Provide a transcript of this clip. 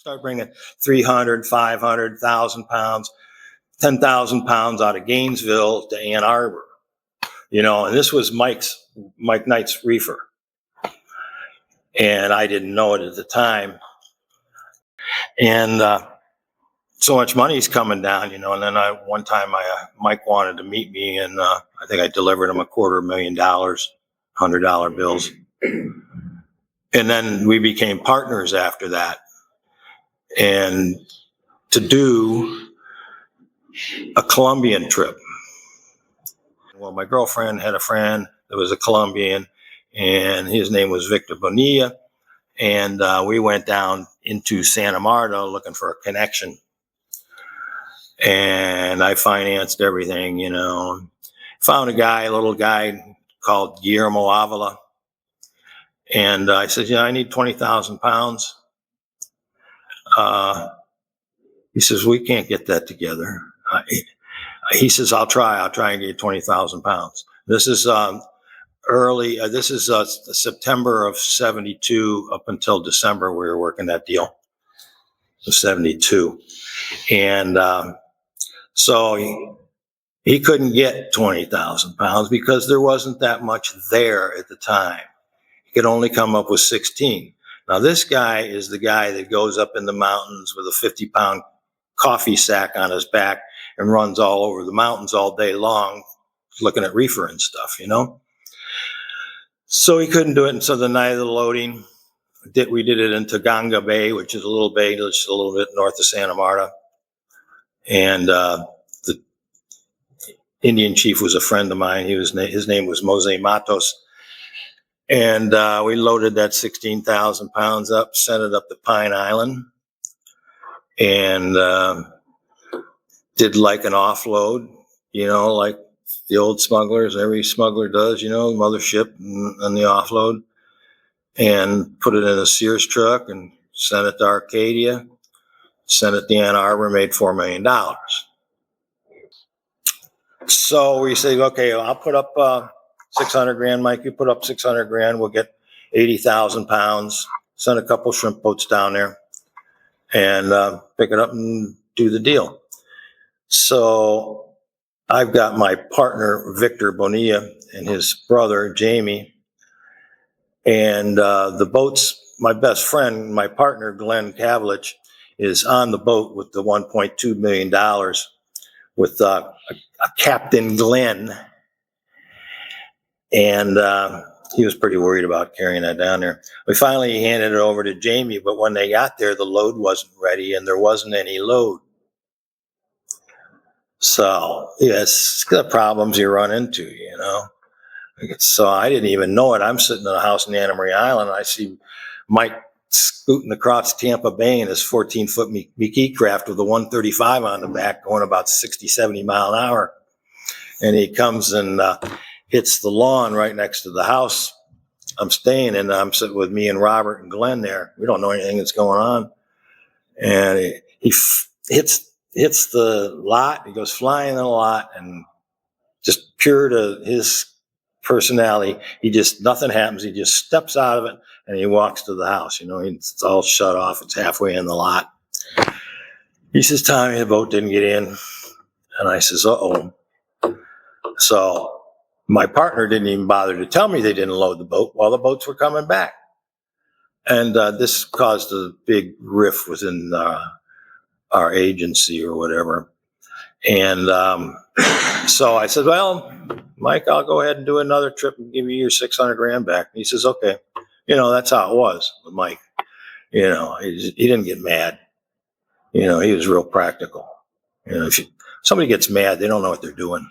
Start bringing 300, 500, 1,000 pounds, 10,000 pounds out of Gainesville to Ann Arbor. And this was Mike Knight's reefer. And I didn't know it at the time. And so much money's coming down, and then one time Mike wanted to meet me, and I think I delivered him $250,000, $100 bills. And then we became partners after that. And to do a Colombian trip. Well, my girlfriend had a friend that was a Colombian, and his name was Victor Bonilla. And we went down into Santa Marta looking for a connection. And I financed everything, Found a little guy called Guillermo Avila. And I said, I need 20,000 pounds. He says, we can't get that together. He says, I'll try and get 20,000 pounds. This is September of 72 up until December. We were working that deal of 72. And so he couldn't get 20,000 pounds because there wasn't that much there at the time. He could only come up with 16. Now, this guy is the guy that goes up in the mountains with a 50-pound coffee sack on his back and runs all over the mountains all day long looking at reefer and stuff, So he couldn't do it. And so the night of the loading, we did it in Taganga Bay, which is a little bay just a little bit north of Santa Marta. And the Indian chief was a friend of mine. His name was Mose Matos. And we loaded that 16,000 pounds up, sent it up to Pine Island, and did like an offload, like the old smugglers, every smuggler does, mothership and the offload, and put it in a Sears truck and sent it to Arcadia, sent it to Ann Arbor, made $4 million. So we say, okay, I'll put up 600 grand, Mike, you put up 600 grand, we'll get 80,000 pounds, send a couple shrimp boats down there and pick it up and do the deal. So I've got my partner, Victor Bonilla, and his brother, Jamie, and the boats, my best friend, my partner, Glenn Kavlich, is on the boat with the $1.2 million with a Captain Glenn. And he was pretty worried about carrying that down there. We finally handed it over to Jamie, but when they got there, the load wasn't ready and there wasn't any load. So, it's the problems you run into, So I didn't even know it. I'm sitting in a house in Anna Maria Island, and I see Mike scooting across Tampa Bay in his 14-foot McKee craft with a 135 on the back going about 60, 70 mile an hour. And he comes and hits the lawn right next to the house I'm staying in. I'm sitting with me and Robert and Glenn there. We don't know anything that's going on. And he hits the lot. He goes flying in the lot, and just pure to his personality, nothing happens. He just steps out of it and he walks to the house. It's all shut off. It's halfway in the lot. He says, Tommy, the boat didn't get in. And I says, uh-oh. So my partner didn't even bother to tell me they didn't load the boat while the boats were coming back. And this caused a big rift within our agency or whatever. And so I said, well, Mike, I'll go ahead and do another trip and give you your 600 grand back. And he says, okay. That's how it was with Mike. He didn't get mad. He was real practical. If somebody gets mad, they don't know what they're doing.